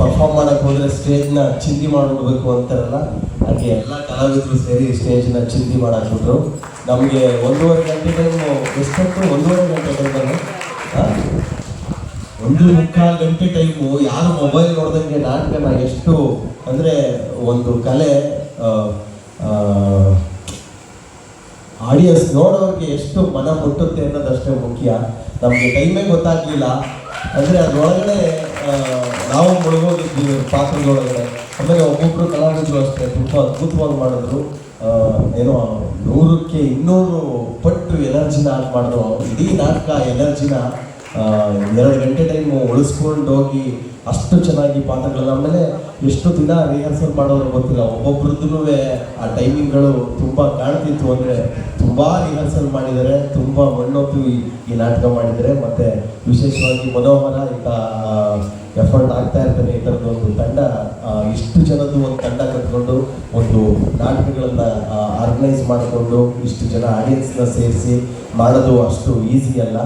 Perform ಮಾಡಕ್ಕೆ ಹೋದರೆ ಸ್ಟೇಜ್ನ ಚಿಂದಿ ಮಾಡಿಬಿಡ್ಬೇಕು ಅಂತಾರಲ್ಲ, ಹಾಗೆ ಎಲ್ಲ ಕಲಾವಿದರು ಸೇರಿ ಸ್ಟೇಜ್ನ ಚಿಂದಿ ಮಾಡಾಕ್ಬಿಟ್ರು. ನಮಗೆ 1.5 ಗಂಟೆ ಟೈಮು ಎಷ್ಟೊತ್ತು, 1.5 ಗಂಟೆ ಟೈಮಲ್ಲಿ 1.25 ಗಂಟೆ ಟೈಮು ಯಾರು ಮೊಬೈಲ್ ನೋಡ್ದಂಗೆ ನಾಟಕನ ಎಷ್ಟು ಅಂದರೆ ಒಂದು ಕಲೆ, ಆಡಿಯನ್ಸ್ ನೋಡೋರಿಗೆ ಎಷ್ಟು ಮನ ಮುಟ್ಟುತ್ತೆ ಅನ್ನೋದಷ್ಟೇ ಮುಖ್ಯ. ನಮಗೆ ಟೈಮೇ ಗೊತ್ತಾಗಲಿಲ್ಲ ಅಂದರೆ ಅದರೊಳಗಡೆ ನಾವು ಮುಳುಗೋಗಿದ್ವಿ ಪಾತ್ರದೊಳಗಡೆ. ಆಮೇಲೆ ಒಬ್ಬೊಬ್ಬರು ಕಲಾವಿದರು ಅಷ್ಟೇ ತುಂಬ ಅದ್ಭುತವಾಗಿ ಮಾಡಿದ್ರು. ಏನೋ 100ಕ್ಕೆ 200 ಪಟ್ಟು ಎನರ್ಜಿನ ಆಗಿ ಮಾಡಿದ್ರು. ಇಡೀ ನಾಟಕ ಎನರ್ಜಿನ 2 ಗಂಟೆ ಟೈಮು ಉಳಿಸ್ಕೊಂಡು ಹೋಗಿ ಅಷ್ಟು ಚೆನ್ನಾಗಿ ಪಾತ್ರಗಳನ್ನ. ಆಮೇಲೆ ಎಷ್ಟು ದಿನ ರಿಹರ್ಸಲ್ ಮಾಡೋರು ಗೊತ್ತಿಲ್ಲ, ಒಬ್ಬೊಬ್ರದ್ದು ಆ ಟೈಮಿಂಗ್ಗಳು ತುಂಬ ಕಾಣ್ತಿತ್ತು. ಅಂದರೆ ತುಂಬ ರಿಹರ್ಸಲ್ ಮಾಡಿದ್ದಾರೆ, ತುಂಬ ಮಣ್ಣೊತ್ತು ಈ ನಾಟಕ ಮಾಡಿದ್ದಾರೆ. ಮತ್ತು ವಿಶೇಷವಾಗಿ ಮನೋಹರ ಈಗ ಎಫರ್ಟ್ ಆಗ್ತಾ ಇರ್ತಾನೆ. ಈ ಥರದ್ದು ಒಂದು ತಂಡ, ಇಷ್ಟು ಜನದ್ದು ಒಂದು ತಂಡ ಕಟ್ಕೊಂಡು ಒಂದು ನಾಟಕಗಳನ್ನು ಆರ್ಗನೈಸ್ ಮಾಡಿಕೊಂಡು ಇಷ್ಟು ಜನ ಆಡಿಯನ್ಸ್ನ ಸೇರಿಸಿ ಮಾಡೋದು ಅಷ್ಟು ಈಸಿ ಅಲ್ಲ.